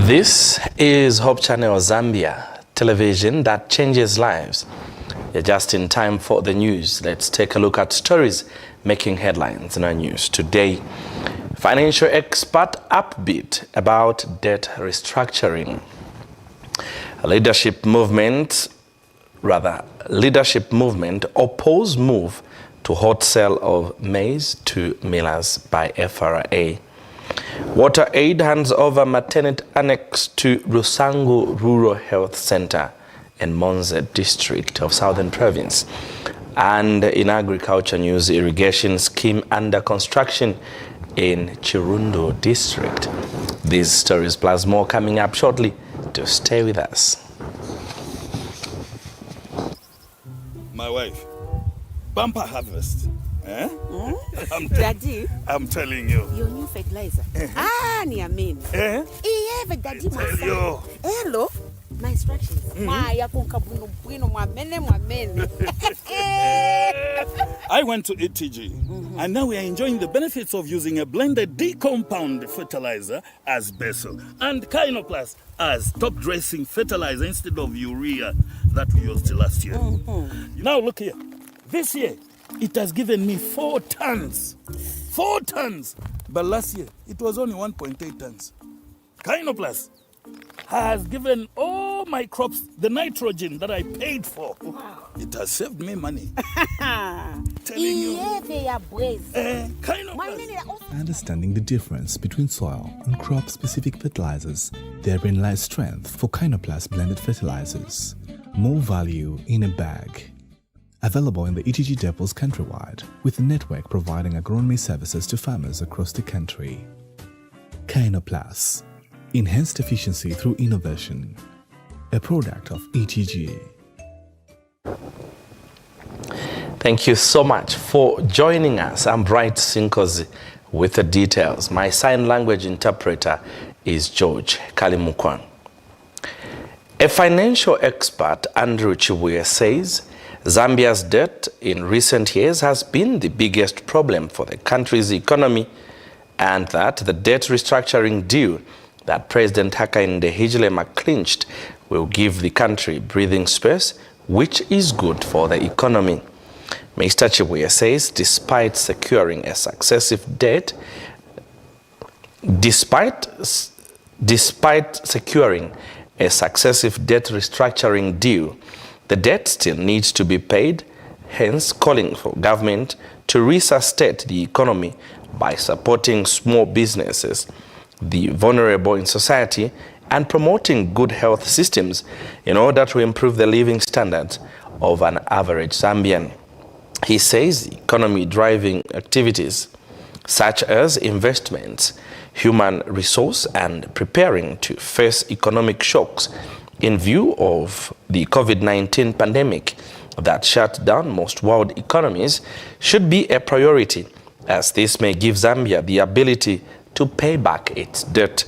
This is Hope Channel Zambia, television that changes lives. You're just in time for the news. Let's take a look at stories making headlines in our news today. Financial expert upbeat about debt restructuring. Leadership movement oppose move to hot sale of maize to millers by FRA. Water Aid hands over maternity annex to Rusangu Rural Health Center in Monze district of Southern Province. And in agriculture news, irrigation scheme under construction in Chirundu district. These stories plus more coming up shortly. To stay with us. My wife, bumper harvest. Eh? Daddy, I'm telling you. your new fertilizer. Niamini. Eh? Iye daddy Tell you. Hello. My instructions. Ya kunkabuno bwino mwamene. I went to ETG, and now we are enjoying the benefits of using a blended D-compound fertilizer as basil and Kynoplus as top-dressing fertilizer instead of urea that we used last year. Now look here. This year, it has given me 4 tons. 4 tons. But last year, it was only 1.8 tons. Kynoplus has given all my crops the nitrogen that I paid for. Wow. It has saved me money. Telling you. Understanding the difference between soil and crop-specific fertilizers, therein lies strength for Kynoplus blended fertilizers. More value in a bag. Available in the ETG depots countrywide, with a network providing agronomy services to farmers across the country. Kynoplus. Enhanced efficiency through innovation. A product of ETG. Thank you so much for joining us. I'm Bright SINKOZI with the details. My sign language interpreter is George KALIMUKWA. A financial expert, Andrew Chibuye, says Zambia's debt in recent years has been the biggest problem for the country's economy, and that the debt restructuring deal that President Hakainde Hichilema clinched will give the country breathing space, which is good for the economy. Mr. Chibuye says despite securing a successive debt restructuring deal, the debt still needs to be paid, hence calling for government to resuscitate the economy by supporting small businesses, the vulnerable in society, and promoting good health systems in order to improve the living standards of an average Zambian. He says economy driving activities such as investments, human resource, and preparing to face economic shocks in view of the COVID-19 pandemic that shut down most world economies should be a priority, as this may give Zambia the ability to pay back its debt.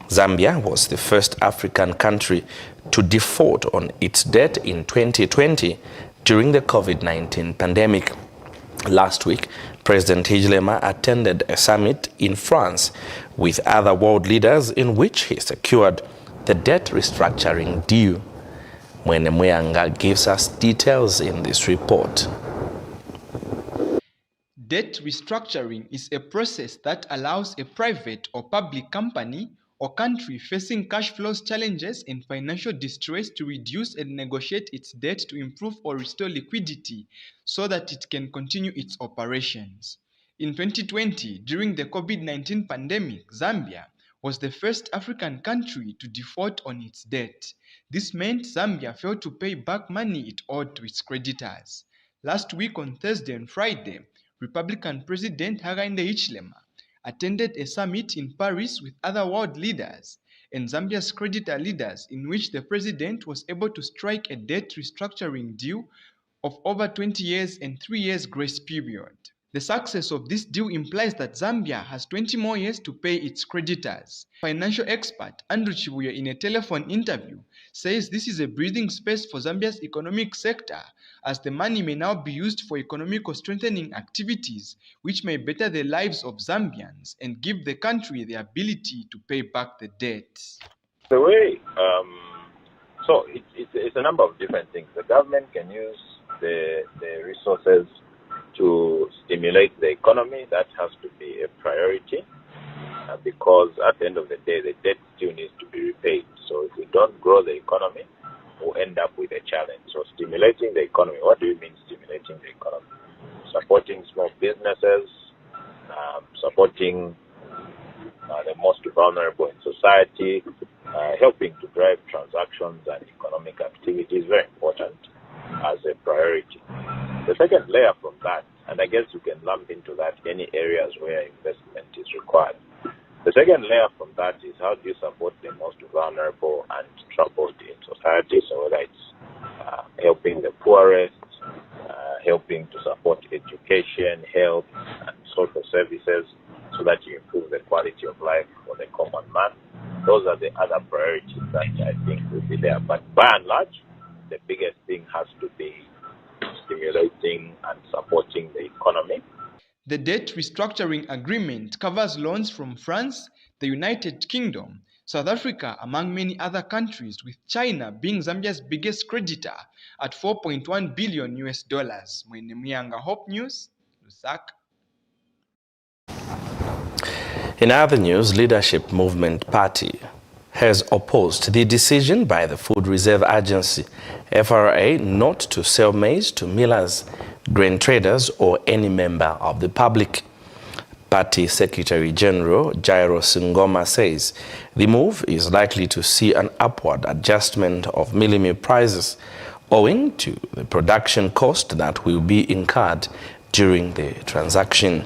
Zambia was the first African country to default on its debt in 2020 during the COVID-19 pandemic. Last week, President Hichilema attended a summit in France with other world leaders in which he secured the debt restructuring deal. Mwene Muyanga gives us details in this report. Debt restructuring is a process that allows a private or public company or country facing cash flows challenges and financial distress to reduce and negotiate its debt to improve or restore liquidity so that it can continue its operations. In 2020, during the COVID-19 pandemic, Zambia was the first African country to default on its debt. This meant Zambia failed to pay back money it owed to its creditors. Last week on Thursday and Friday, Republican President Hakainde Hichilema attended a summit in Paris with other world leaders and Zambia's creditor leaders, in which the president was able to strike a debt restructuring deal of over 20 years and 3 years grace period. The success of this deal implies that Zambia has 20 more years to pay its creditors. Financial expert Andrew Chibuye, in a telephone interview, says this is a breathing space for Zambia's economic sector, as the money may now be used for economic strengthening activities, which may better the lives of Zambians and give the country the ability to pay back the debt. The way, so it's a number of different things. The government can use the resources to stimulate the economy. That has to be a priority because at the end of the day, the debt still needs to be repaid. So if we don't grow the economy, we'll end up with a challenge. So stimulating the economy, what do you mean stimulating the economy? Supporting small businesses, supporting the most vulnerable in society, helping to drive transactions and economic activity is very important as a priority. The second layer from that, and I guess you can lump into that any areas where investment is required. The second layer from that is how do you support the most vulnerable and troubled in society, so whether it's helping the poorest, helping to support education, health, and social services so that you improve the quality of life for the common man. Those are the other priorities that I think will be there. But by and large, the biggest thing has to be stimulating and supporting the economy. The debt restructuring agreement covers loans from France, the United Kingdom, South Africa, among many other countries, with China being Zambia's biggest creditor at $4.1 billion. Mwene Muyanga, Hope News, Lusaka. In other news, Leadership Movement Party has opposed the decision by the Food Reserve Agency, FRA, not to sell maize to millers, grain traders, or any member of the public. Party Secretary General Jairus Ngoma says the move is likely to see an upward adjustment of milling meal prices owing to the production cost that will be incurred during the transaction.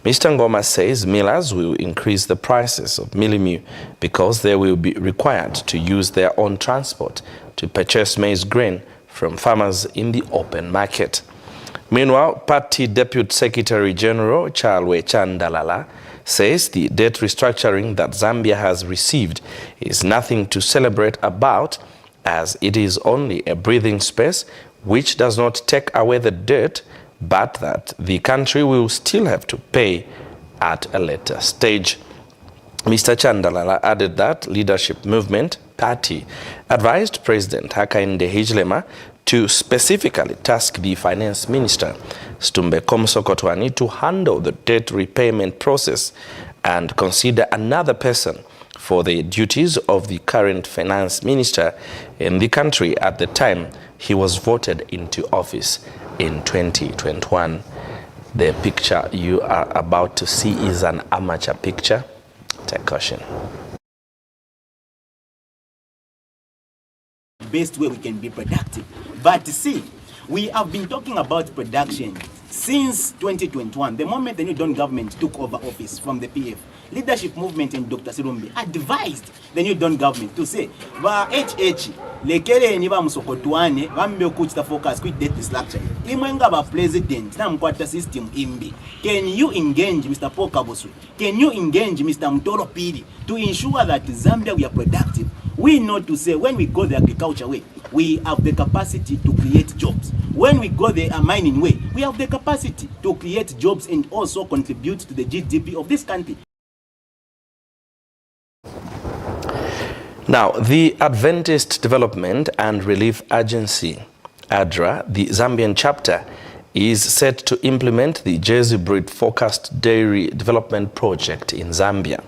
Mr. Ngoma says millers will increase the prices of milling meal because they will be required to use their own transport to purchase maize grain from farmers in the open market. Meanwhile, Party Deputy Secretary General Chalwe Chandalala says the debt restructuring that Zambia has received is nothing to celebrate about, as it is only a breathing space which does not take away the debt, but that the country will still have to pay at a later stage. Mr. Chandalala added that Leadership Movement Party advised President Hakainde Hichilema to specifically task the Finance Minister, Stumbe Komsokotwani, to handle the debt repayment process and consider another person for the duties of the current Finance Minister in the country at the time he was voted into office in 2021. The picture you are about to see is an amateur picture. Take caution. Best way we can be productive. But see, we have been talking about production since 2021, the moment the new Dawn government took over office from the PF. Leadership Movement and Dr. Sirumbi advised the new Dawn government to say, ba HH, lekere ni ba musokotuane, wambe kuchita focus with debt restructuring. Imwenga ba president na mkwata system imbi. Can you engage Mr. Pokabosu? Can you engage Mr. Mtoro Piri to ensure that Zambia we are productive? We know to say when we go the agriculture way, we have the capacity to create jobs. When we go the mining way, we have the capacity to create jobs and also contribute to the GDP of this country. Now, the Adventist Development and Relief Agency, ADRA, the Zambian chapter, is set to implement the Jersey breed-focused dairy development project in Zambia.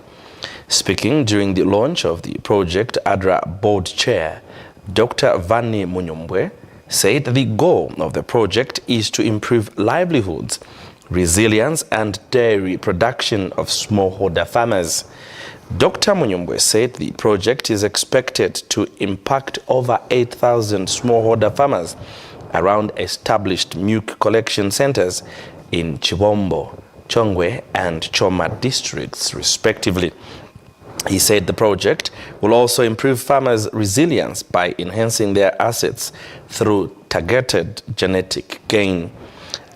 Speaking during the launch of the project, ADRA board chair, Dr. Vani Munyombwe, said the goal of the project is to improve livelihoods, resilience, and dairy production of smallholder farmers. Dr. Munyombwe said the project is expected to impact over 8,000 smallholder farmers around established milk collection centers in Chibombo, Chongwe, and Choma districts, respectively. He said the project will also improve farmers' resilience by enhancing their assets through targeted genetic gain.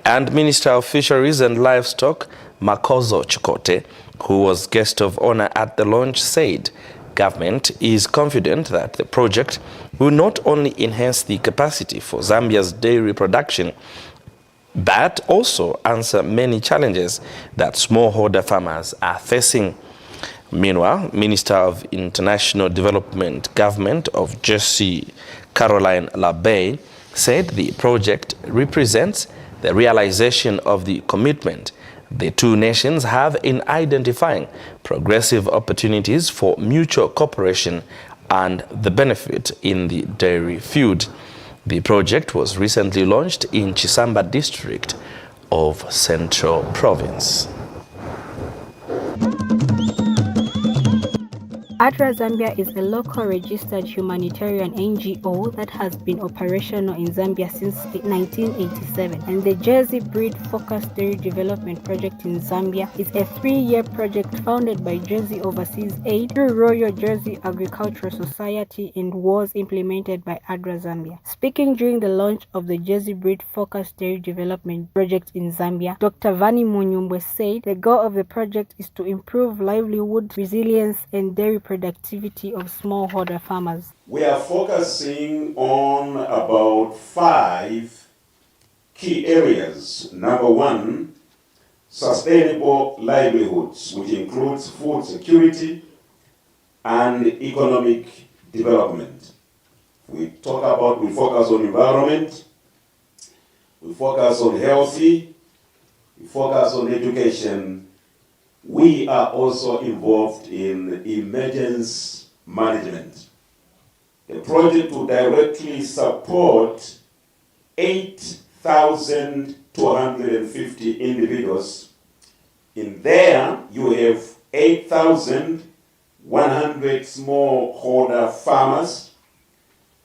And Minister of Fisheries and Livestock, Makozo Chikote, who was guest of honor at the launch, said government is confident that the project will not only enhance the capacity for Zambia's dairy production, but also answer many challenges that smallholder farmers are facing. Meanwhile, Minister of International Development, Government of Jersey, Caroline LaBey, said the project represents the realization of the commitment the two nations have in identifying progressive opportunities for mutual cooperation and the benefit in the dairy field. The project was recently launched in Chisamba district of Central Province. ADRA Zambia is a local registered humanitarian NGO that has been operational in Zambia since 1987, and the Jersey Breed Focused Dairy Development Project in Zambia is a 3-year project founded by Jersey Overseas Aid through Royal Jersey Agricultural Society and was implemented by ADRA Zambia. Speaking during the launch of the Jersey Breed Focused Dairy Development Project in Zambia, Dr. Vani Munyumbwe said the goal of the project is to improve livelihood, resilience, and dairy productivity of smallholder farmers. We are focusing on about 5 key areas. Number 1, sustainable livelihoods, which includes food security and economic development. We focus on environment, we focus on healthy, we focus on education. We are also involved in emergency management. The project will directly support 8,250 individuals. In there, you have 8,100 smallholder farmers,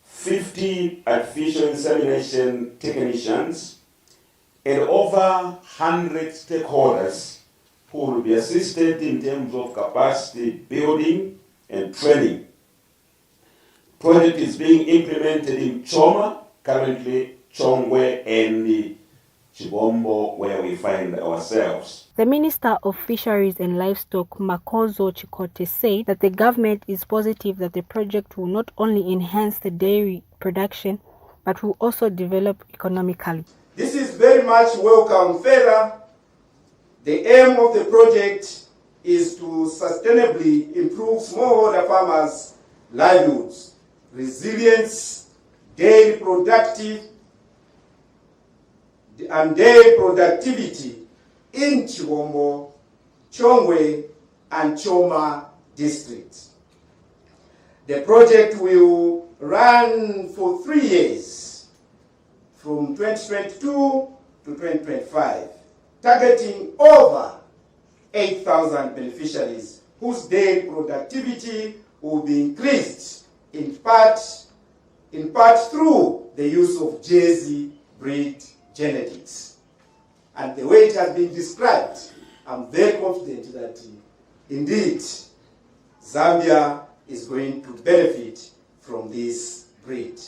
50 artificial insemination technicians, and over 100 stakeholders who will be assisted in terms of capacity building and training. The project is being implemented in Choma, currently Chongwe and Chibombo, where we find ourselves. The Minister of Fisheries and Livestock, Makozo Chikote, said that the government is positive that the project will not only enhance the dairy production, but will also develop economically. This is very much welcome. Further, the aim of the project is to sustainably improve smallholder farmers' livelihoods, resilience, dairy productivity in Chibombo, Chongwe, and Choma districts. The project will run for 3 years, from 2022 to 2025. Targeting over 8,000 beneficiaries whose dairy productivity will be increased in part through the use of Jersey breed genetics. And the way it has been described, I'm very confident that indeed Zambia is going to benefit from this breed.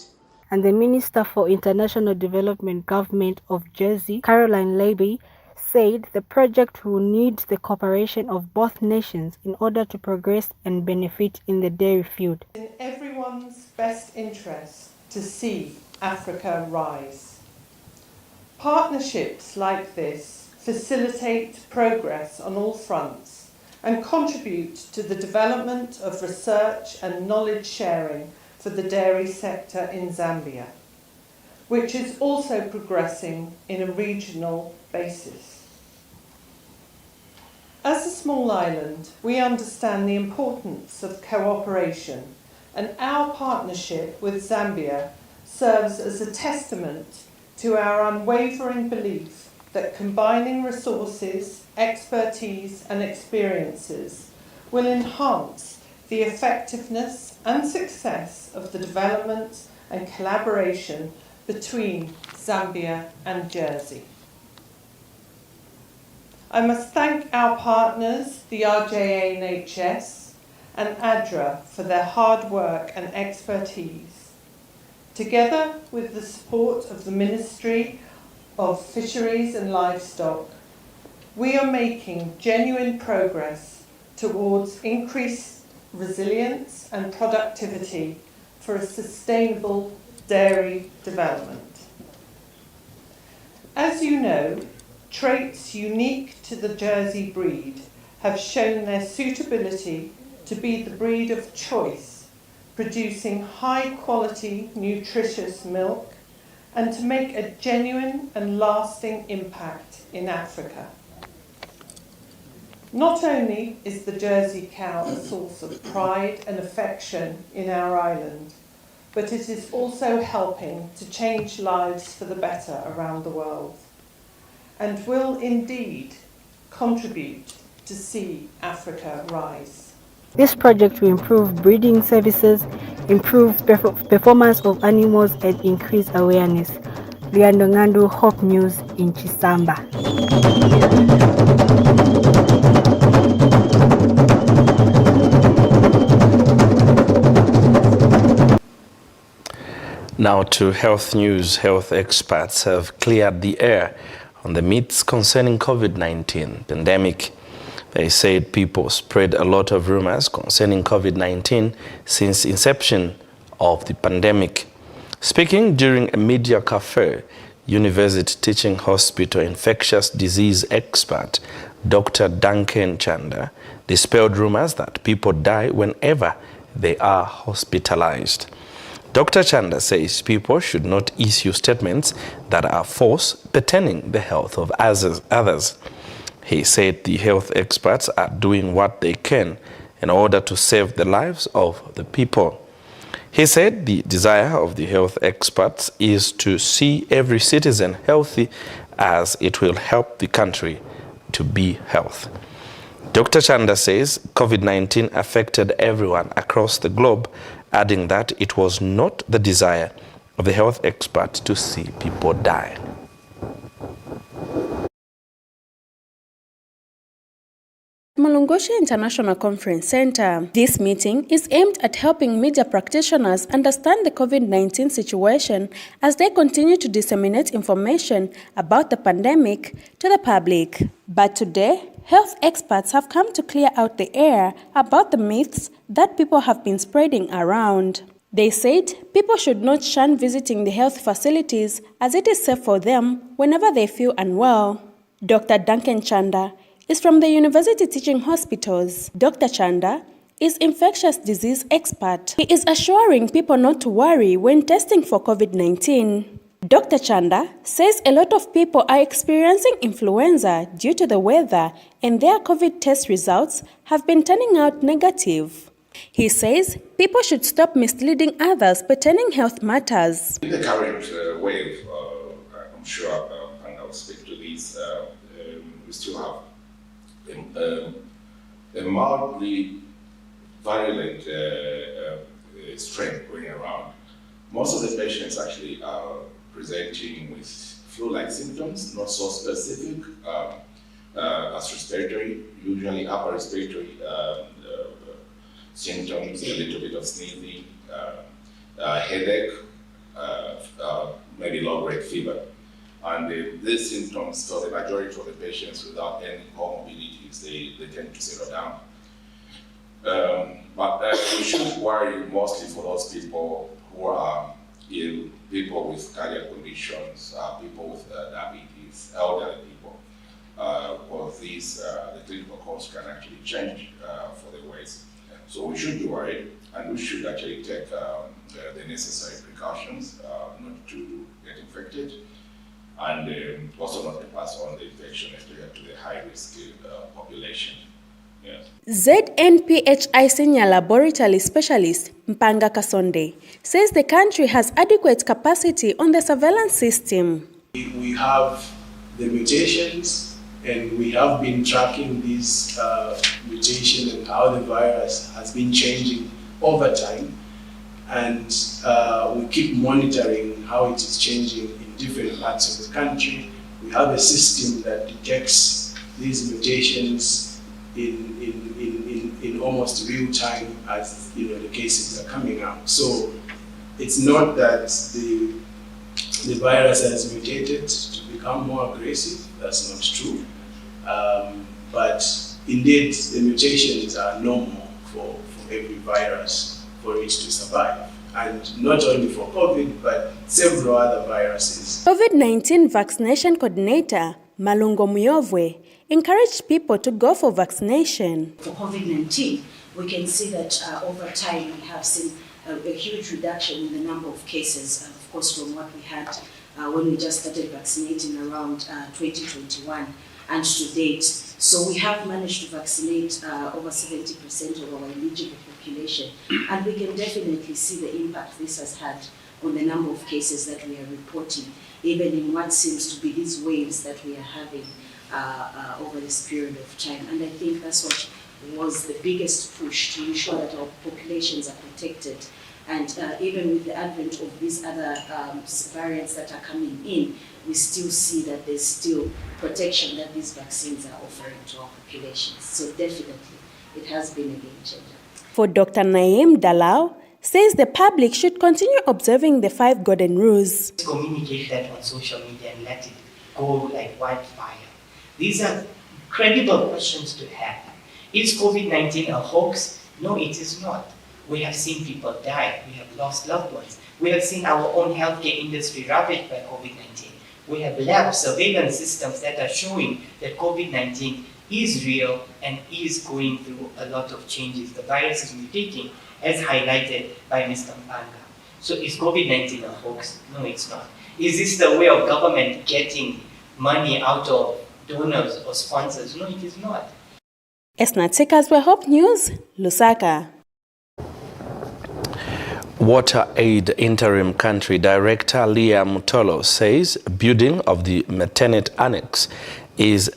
And the Minister for International Development, Government of Jersey, Caroline LaBey, said the project will need the cooperation of both nations in order to progress and benefit in the dairy field. In everyone's best interest to see Africa rise. Partnerships like this facilitate progress on all fronts and contribute to the development of research and knowledge sharing for the dairy sector in Zambia, which is also progressing in a regional basis. As a small island, we understand the importance of cooperation, and our partnership with Zambia serves as a testament to our unwavering belief that combining resources, expertise, and experiences will enhance the effectiveness and success of the development and collaboration between Zambia and Jersey. I must thank our partners, the RJA&HS and ADRA, for their hard work and expertise. Together with the support of the Ministry of Fisheries and Livestock, we are making genuine progress towards increased resilience and productivity for a sustainable dairy development. As you know, traits unique to the Jersey breed have shown their suitability to be the breed of choice, producing high-quality, nutritious milk, and to make a genuine and lasting impact in Africa. Not only is the Jersey cow a source of pride and affection in our island, but it is also helping to change lives for the better around the world, and will indeed contribute to see Africa rise. This project will improve breeding services, improve performance of animals, and increase awareness. Liandongandu, Hope News in Chisamba. Now to health news. Health experts have cleared the air on the myths concerning COVID-19 pandemic. They said people spread a lot of rumors concerning COVID-19 since inception of the pandemic. Speaking during a media cafe, University Teaching Hospital infectious disease expert Dr. Duncan Chanda dispelled rumors that people die whenever they are hospitalized. Dr. Chanda says people should not issue statements that are false pertaining the health of others. He said the health experts are doing what they can in order to save the lives of the people. He said the desire of the health experts is to see every citizen healthy, as it will help the country to be healthy. Dr. Chanda says COVID-19 affected everyone across the globe, adding that it was not the desire of the health experts to see people die. Malungosha International Conference Center. This meeting is aimed at helping media practitioners understand the COVID-19 situation as they continue to disseminate information about the pandemic to the public. But today, health experts have come to clear out the air about the myths that people have been spreading around. They said people should not shun visiting the health facilities as it is safe for them whenever they feel unwell. Dr. Duncan Chanda is from the University Teaching Hospitals. Dr. Chanda is infectious disease expert. He is assuring people not to worry when testing for COVID-19. Dr. Chanda says a lot of people are experiencing influenza due to the weather, and their COVID test results have been turning out negative. He says people should stop misleading others pertaining health matters. In the current wave, I'm sure, and I'll speak to this, we still have a mildly virulent strain going around. Most of the patients actually are presenting with flu-like symptoms, not so specific as respiratory, usually upper respiratory symptoms, a little bit of sneezing, headache, maybe low-grade fever. And these symptoms, for the majority of the patients without any comorbidities, they tend to settle down. But we should worry mostly for those people who are ill, people with cardiac conditions, people with diabetes, elderly people. Because the clinical course can actually change for the worse. So we should be worried, and we should actually take the necessary precautions not to get infected, and also not to pass on the infection to the high-risk population. Yes. ZNPHI Senior Laboratory Specialist Mpanga Kasonde says the country has adequate capacity on the surveillance system. We have the mutations, and we have been tracking this mutation and how the virus has been changing over time, and we keep monitoring how it is changing in different parts of the country. We have a system that detects these mutations in almost real time as the cases are coming out. So it's not that the virus has mutated to become more aggressive. That's not true. But indeed, the mutations are normal for every virus for it to survive. And not only for COVID, but several other viruses. COVID-19 vaccination coordinator Malungo Muyovwe encouraged people to go for vaccination. For COVID-19, we can see that over time we have seen a huge reduction in the number of cases, of course, from what we had when we just started vaccinating around 2021 and to date. So we have managed to vaccinate over 70% of our eligible population, and we can definitely see the impact this has had on the number of cases that we are reporting, even in what seems to be these waves that we are having over this period of time. And I think that's what was the biggest push to ensure that our populations are protected. And even with the advent of these other variants that are coming in, we still see that there's still protection that these vaccines are offering to our populations. So definitely, it has been a game changer. For Dr. Naeem Dalal, says the public should continue observing the 5 golden rules. Communicate that on social media and let it go like wildfire. These are credible questions to have. Is COVID-19 a hoax? No, it is not. We have seen people die. We have lost loved ones. We have seen our own healthcare industry ravaged by COVID-19. We have lab surveillance systems that are showing that COVID-19 is real and is going through a lot of changes. The virus is mutating, as highlighted by Mr. Mpanga. So is COVID-19 a hoax? No, it's not. Is this the way of government getting money out of donors or sponsors? No, it is not. Esna Tsekazwe, Hope News, Lusaka. Water Aid Interim Country Director Leah Mutolo says building of the Maternity Annex is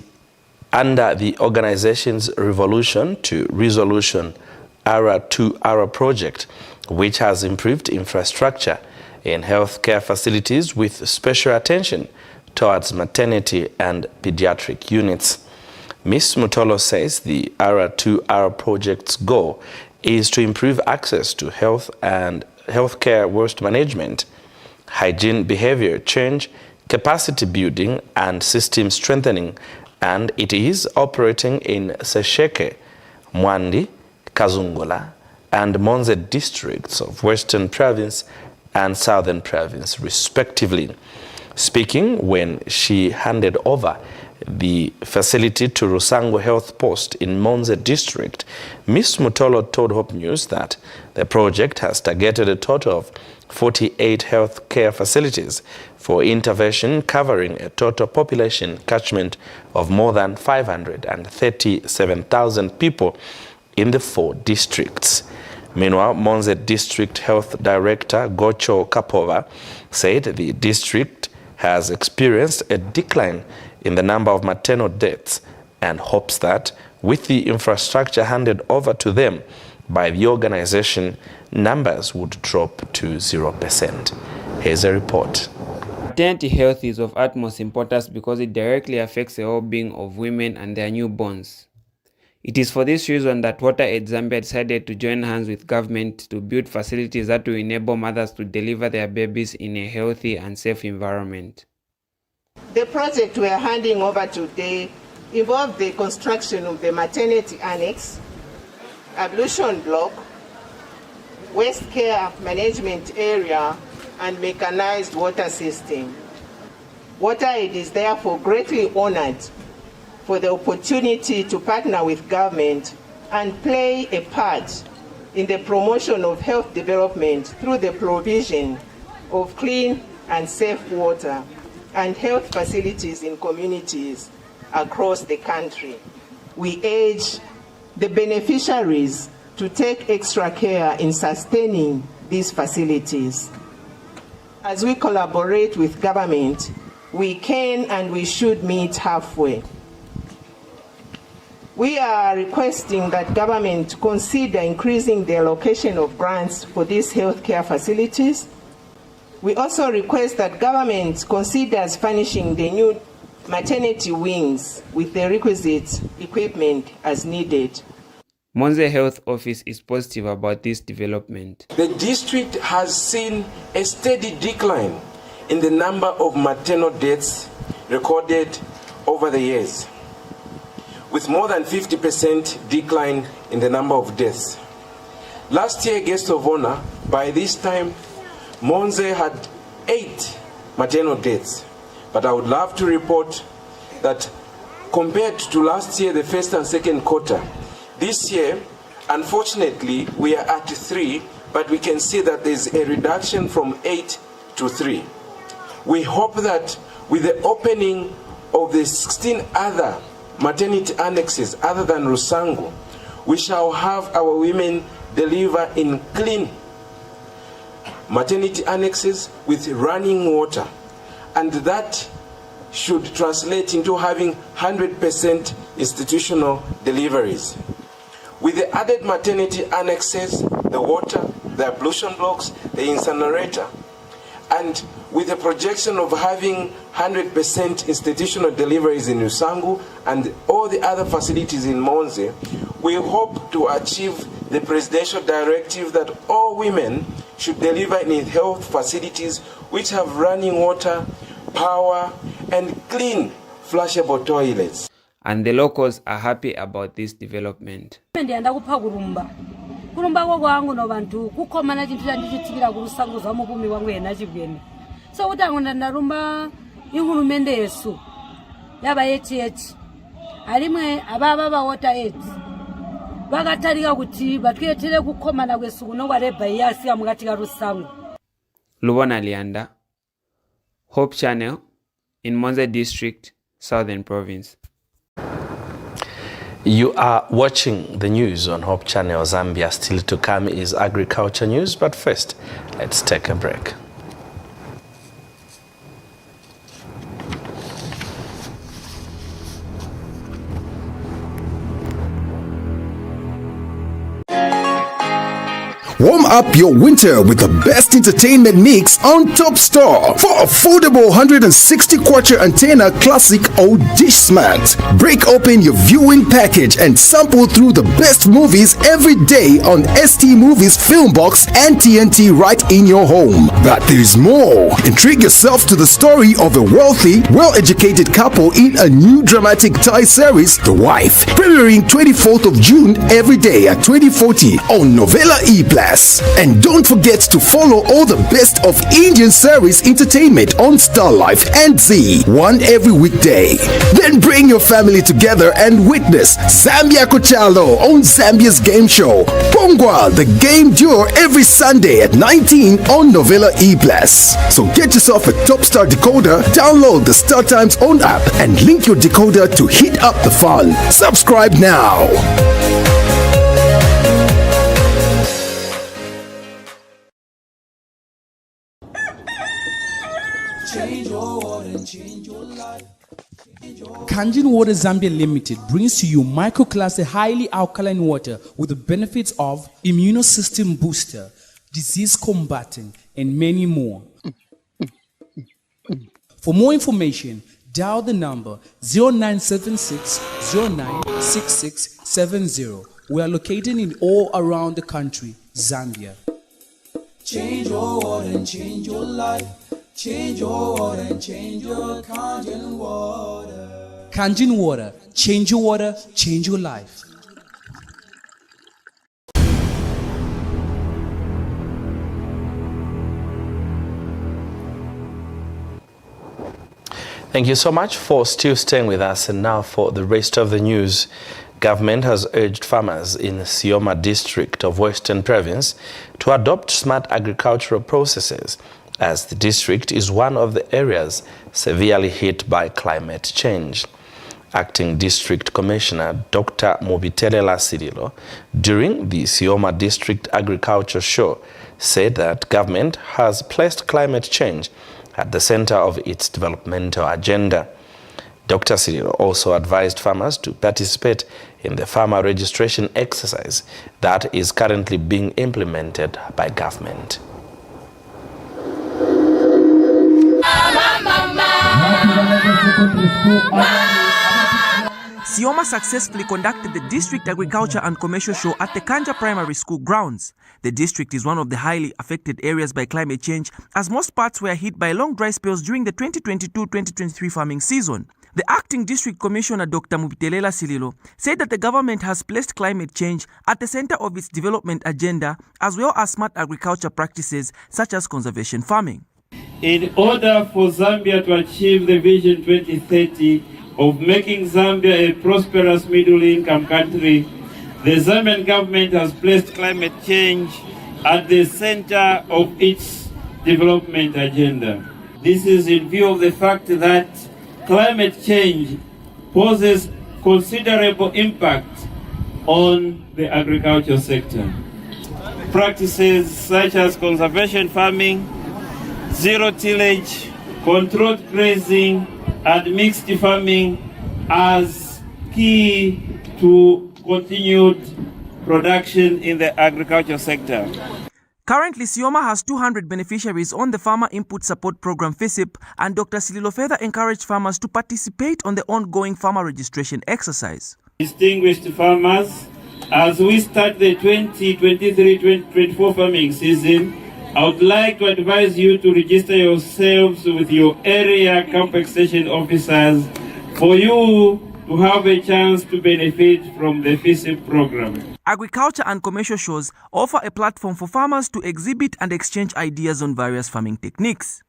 under the organization's Revolution to Resolution ARA project, which has improved infrastructure in healthcare facilities with special attention towards maternity and pediatric units. Ms. Mutolo says the ARA project's goal is to improve access to health and healthcare waste management, hygiene behavior change, capacity building, and system strengthening, and it is operating in Sesheke, Mwandi, Kazungola, and Monze districts of Western Province and Southern Province, respectively. Speaking when she handed over the facility to Rusango Health Post in Monze district, Ms. Mutolo told Hope News that the project has targeted a total of 48 health care facilities for intervention, covering a total population catchment of more than 537,000 people in the 4 districts. Meanwhile, Monze District Health Director Gocho Kapova said the district has experienced a decline in the number of maternal deaths and hopes that with the infrastructure handed over to them by the organization, numbers would drop to 0%. Here's a report. Maternity health is of utmost importance because it directly affects the well-being of women and their newborns. It is for this reason that Water Aid Zambia decided to join hands with government to build facilities that will enable mothers to deliver their babies in a healthy and safe environment. The project we are handing over today involved the construction of the maternity annex, ablution block, waste care management area, and mechanized water system. Water Aid is therefore greatly honored for the opportunity to partner with government and play a part in the promotion of health development through the provision of clean and safe water and health facilities in communities across the country. We urge the beneficiaries to take extra care in sustaining these facilities. As we collaborate with government, we can and we should meet halfway. We are requesting that government consider increasing the allocation of grants for these healthcare facilities. We also request that government considers furnishing the new maternity wings with the requisite equipment as needed. Monze Health Office is positive about this development. The district has seen a steady decline in the number of maternal deaths recorded over the years, with more than 50% decline in the number of deaths. Last year, guest of honor, by this time, Monze had 8 maternal deaths, but I would love to report that compared to last year, the first and second quarter. This year, unfortunately, we are at 3, but we can see that there's a reduction from 8 to 3. We hope that with the opening of the 16 other maternity annexes other than Rusangu, we shall have our women deliver in clean maternity annexes with running water, and that should translate into having 100% institutional deliveries. With the added maternity annexes, the water, the ablution blocks, the incinerator, and with the projection of having 100% institutional deliveries in Rusangu and all the other facilities in Monze, we hope to achieve the presidential directive that all women should deliver in health facilities which have running water, power, and clean flushable toilets. And the locals are happy about this development. Kurumba kwangu no bantu kukhomana chintu chandichitikira kurusangu za mukumi wangu yena chibwene so kuti angona narumba ihulumende yesu yaba yechi alimwe ababa bawota AIDS bakatalika kuti batwetere kukhomana kwesu kuno kwareba yasi amukatika rusangu. Lubona Lianda, Hope Channel, in Monze District, Southern Province. You are watching the news on Hope Channel Zambia. Still to come is agriculture news, but first, let's take a break. Warm up your winter with the best entertainment mix on Top Star. For affordable 160 kwacha antenna classic or dish smart. Break open your viewing package and sample through the best movies every day on ST Movies Film Box and TNT right in your home. But there's more. Intrigue yourself to the story of a wealthy, well-educated couple in a new dramatic Thai series, The Wife. Premiering 24th of June every day at 2040 on Novella E+. And don't forget to follow all the best of Indian series entertainment on Star Life and Z, one every weekday. Then bring your family together and witness Zambia Kochalo on Zambia's game show, Pongwa the Game Duo, every Sunday at 19 on Novella E+. So get yourself a Top Star decoder, download the Star Times own app and link your decoder to heat up the fun. Subscribe now. Kanjin Water Zambia Limited brings to you microclass highly alkaline water with the benefits of immunosystem booster, disease combating, and many more. For more information, dial the number 0976 096670. We are located in all around the country, Zambia. Change your water and change your life. Change your water and change your Kanjin water. Kanjin Water. Change your water, change your life. Thank you so much for still staying with us. And now for the rest of the news. Government has urged farmers in Sioma district of Western Province to adopt smart agricultural processes, as the district is one of the areas severely hit by climate change. Acting District Commissioner Dr. Mubitelela Sirilo, during the Sioma District Agriculture Show, said that government has placed climate change at the center of its developmental agenda. Dr. Sirilo also advised farmers to participate in the farmer registration exercise that is currently being implemented by government. Sioma successfully conducted the District Agriculture and Commercial Show at the Kanja Primary School grounds. The district is one of the highly affected areas by climate change, as most parts were hit by long dry spells during the 2022-2023 farming season. The Acting District Commissioner Dr. Mubitelela Sililo said that the government has placed climate change at the center of its development agenda, as well as smart agriculture practices such as conservation farming. In order for Zambia to achieve the Vision 2030, of making Zambia a prosperous middle-income country, the Zambian government has placed climate change at the center of its development agenda. This is in view of the fact that climate change poses considerable impact on the agricultural sector. Practices such as conservation farming, zero tillage, controlled grazing, and mixed farming as key to continued production in the agricultural sector. Currently, Sioma has 200 beneficiaries on the Farmer Input Support Program FISIP, and Dr. Sililo Further encouraged farmers to participate on the ongoing farmer registration exercise. Distinguished farmers, as we start the 2023-2024 farming season, I would like to advise you to register yourselves with your area camp extension officers for you to have a chance to benefit from the FISIP program. Agriculture and commercial shows offer a platform for farmers to exhibit and exchange ideas on various farming techniques.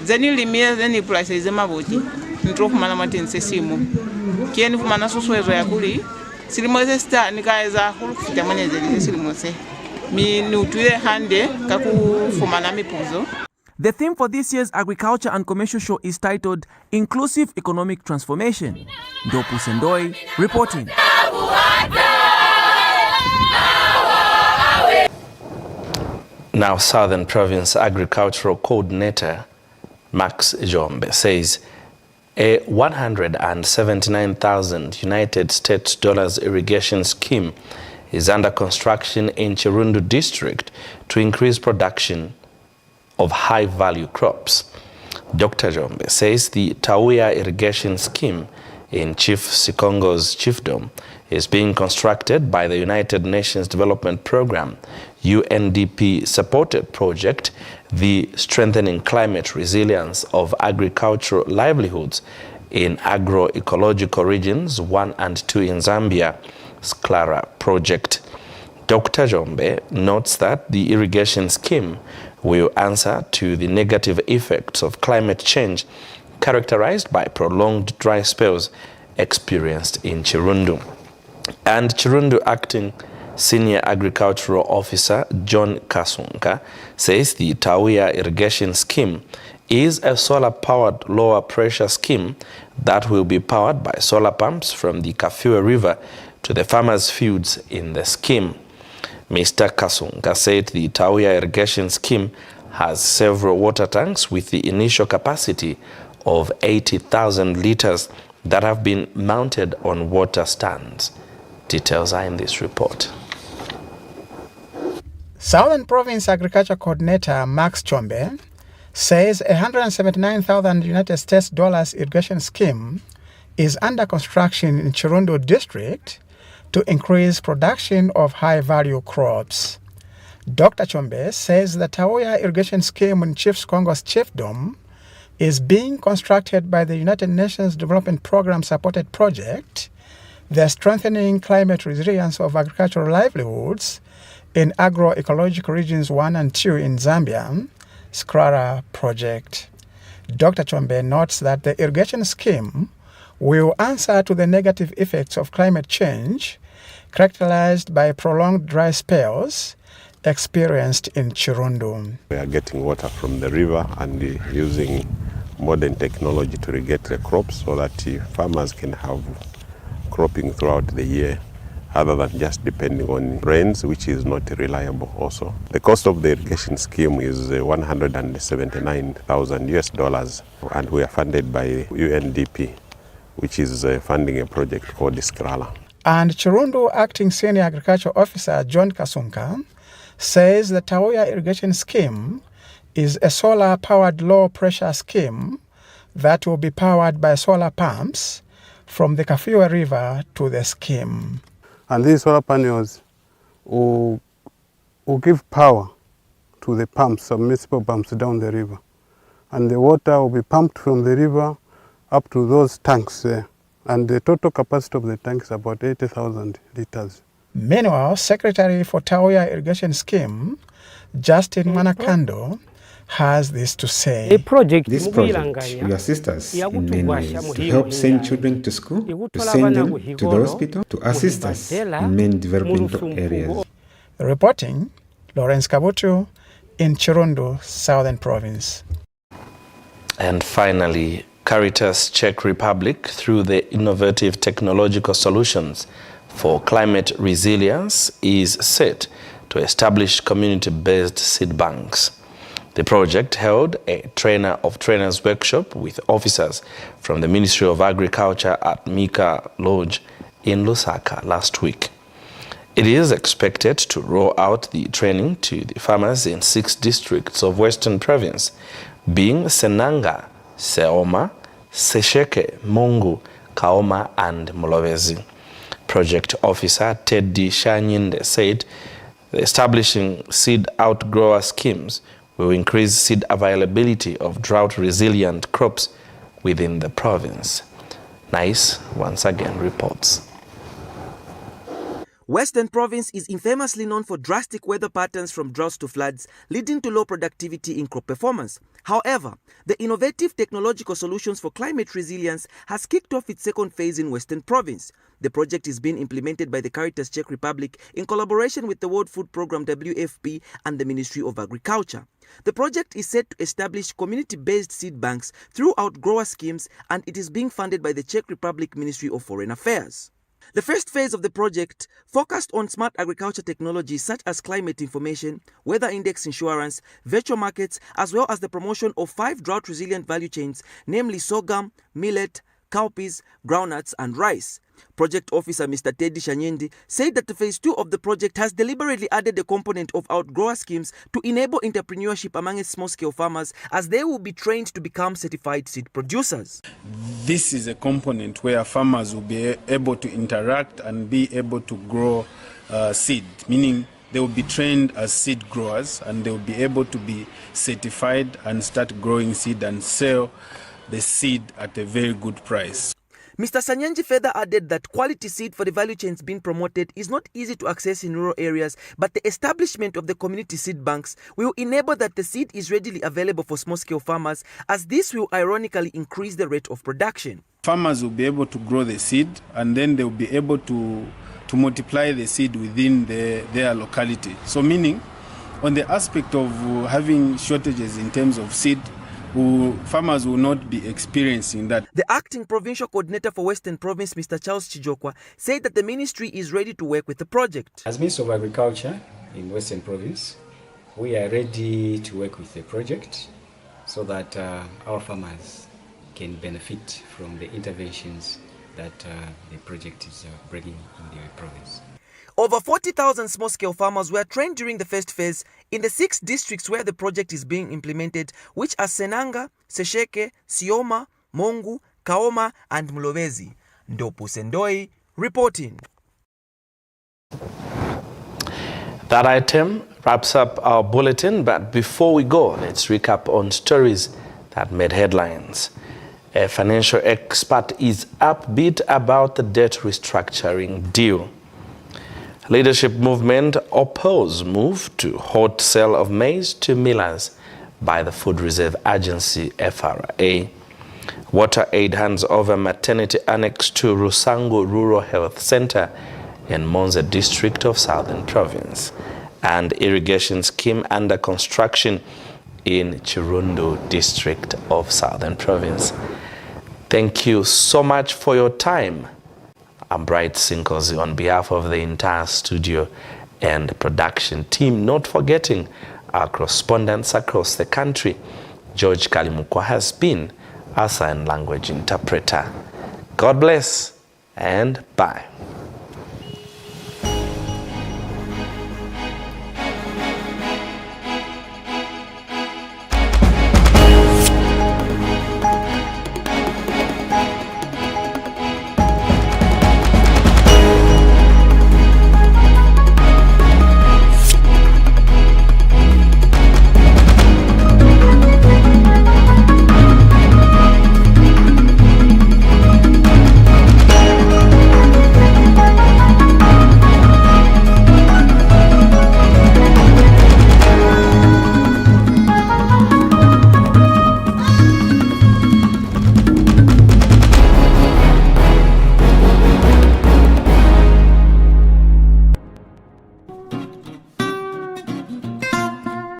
Zeni limia zeni price zema boti ntrofu mana matense simu kieni fumana soswezo ya kuli silimose sta nikaeza hulu kufitamane zeli silimose mi nutuye hande kaku fumana mipuzo. The theme for this year's Agriculture and Commercial Show is titled Inclusive Economic Transformation. Ndopu Sendoi reporting. Now, Southern Province Agricultural Coordinator Max Jombe says a 179,000 United States dollars irrigation scheme is under construction in Chirundu district to increase production of high-value crops. Dr. Jombe says the Tauya irrigation scheme in Chief Sikongo's chiefdom is being constructed by the United Nations Development Program, UNDP-supported project, the Strengthening Climate Resilience of Agricultural Livelihoods in Agroecological Regions 1 and 2 in Zambia, SCLARA project. Dr. Jombe notes that the irrigation scheme will answer to the negative effects of climate change characterized by prolonged dry spells experienced in Chirundu. And Chirundu Acting Senior Agricultural Officer John Kasunka says the Tauya irrigation scheme is a solar-powered lower pressure scheme that will be powered by solar pumps from the Kafue River to the farmers' fields in the scheme. Mr. Kasunka said the Tauya irrigation scheme has several water tanks with the initial capacity of 80,000 liters that have been mounted on water stands. Details are in this report. Southern Province Agriculture Coordinator Max Chombe says a 179,000 United States dollars irrigation scheme is under construction in Chirundu district to increase production of high-value crops. Dr. Chombe says the Tauya irrigation scheme in Chief Sikongo's chiefdom is being constructed by the United Nations Development Program supported project, the Strengthening Climate Resilience of Agricultural Livelihoods in Agroecological Regions 1 and 2 in Zambia, SCLARA project. Dr. Chombe notes that the irrigation scheme will answer to the negative effects of climate change characterized by prolonged dry spells experienced in Chirundu. We are getting water from the river and using modern technology to irrigate the crops so that farmers can have cropping throughout the year other than just depending on rains, which is not reliable also. The cost of the irrigation scheme is $179,000 US, and we are funded by UNDP, which is funding a project called SCLARA. And Chirundu Acting Senior Agriculture Officer John Kasunka says the Tauya irrigation scheme is a solar-powered low-pressure scheme that will be powered by solar pumps from the Kafue River to the scheme. And these solar panels will give power to the pumps, submersible pumps down the river. And the water will be pumped from the river up to those tanks there. And the total capacity of the tank is about 80,000 liters. Meanwhile, Secretary for Tauya Irrigation Scheme, Justin Manakando, has this to say. This project will assist us in many ways to help send children to school, to send them to the hospital, to assist us in many developmental areas. Reporting, Lawrence Kabutu in Chirondo, Southern Province. And finally, Caritas Czech Republic, through the innovative technological solutions for climate resilience, is set to establish community-based seed banks. The project held a trainer of trainers workshop with officers from the Ministry of Agriculture at Mika Lodge in Lusaka last week. It is expected to roll out the training to the farmers in 6 districts of Western Province, being Senanga, Seoma, Sesheke, Mungu, Kaoma, and Mulowezi. Project officer Teddy Shanyinde said the establishing seed outgrower schemes will increase seed availability of drought-resilient crops within the province. NICE once again reports. Western Province is infamously known for drastic weather patterns from droughts to floods, leading to low productivity in crop performance. However, the innovative technological solutions for climate resilience has kicked off its second phase in Western Province. The project is being implemented by the Caritas Czech Republic in collaboration with the World Food Programme WFP and the Ministry of Agriculture. The project is set to establish community-based seed banks throughout grower schemes, and it is being funded by the Czech Republic Ministry of Foreign Affairs. The first phase of the project focused on smart agriculture technologies such as climate information, weather index insurance, virtual markets, as well as the promotion of 5 drought-resilient value chains, namely sorghum, millet, cowpeas, groundnuts, and rice. Project officer Mr. Teddy Shanyindi said that the phase 2 of the project has deliberately added a component of outgrower schemes to enable entrepreneurship among small-scale farmers, as they will be trained to become certified seed producers. This is a component where farmers will be able to interact and be able to grow seed, meaning they will be trained as seed growers and they will be able to be certified and start growing seed and sell the seed at a very good price. Mr. Sanyanji further added that quality seed for the value chains being promoted is not easy to access in rural areas, but the establishment of the community seed banks will enable that the seed is readily available for small-scale farmers, as this will ironically increase the rate of production. Farmers will be able to grow the seed and then they will be able to multiply the seed within their locality. So meaning, on the aspect of having shortages in terms of seed, farmers will not be experiencing that. The acting provincial coordinator for Western Province, Mr. Charles Chijokwa, said that the ministry is ready to work with the project. As Minister of Agriculture in Western Province, we are ready to work with the project so that our farmers can benefit from the interventions that the project is bringing in the province. Over 40,000 small-scale farmers were trained during the first phase in the 6 districts where the project is being implemented, which are Senanga, Sesheke, Sioma, Mongu, Kaoma, and Mulowezi. Ndopu Sendoi reporting. That item wraps up our bulletin, but before we go, let's recap on stories that made headlines. A financial expert is upbeat about the debt restructuring deal. Leadership movement oppose move to halt sale of maize to millers by the Food Reserve Agency FRA. Water Aid hands over maternity annex to Rusangu Rural Health Center in Monza district of Southern Province. And irrigation scheme under construction in Chirondo district of Southern Province. Thank you so much for your time. I'm Bright SINKOZI on behalf of the entire studio and production team, not forgetting our correspondents across the country. George KALIMUKWA has been our sign language interpreter. God bless and bye.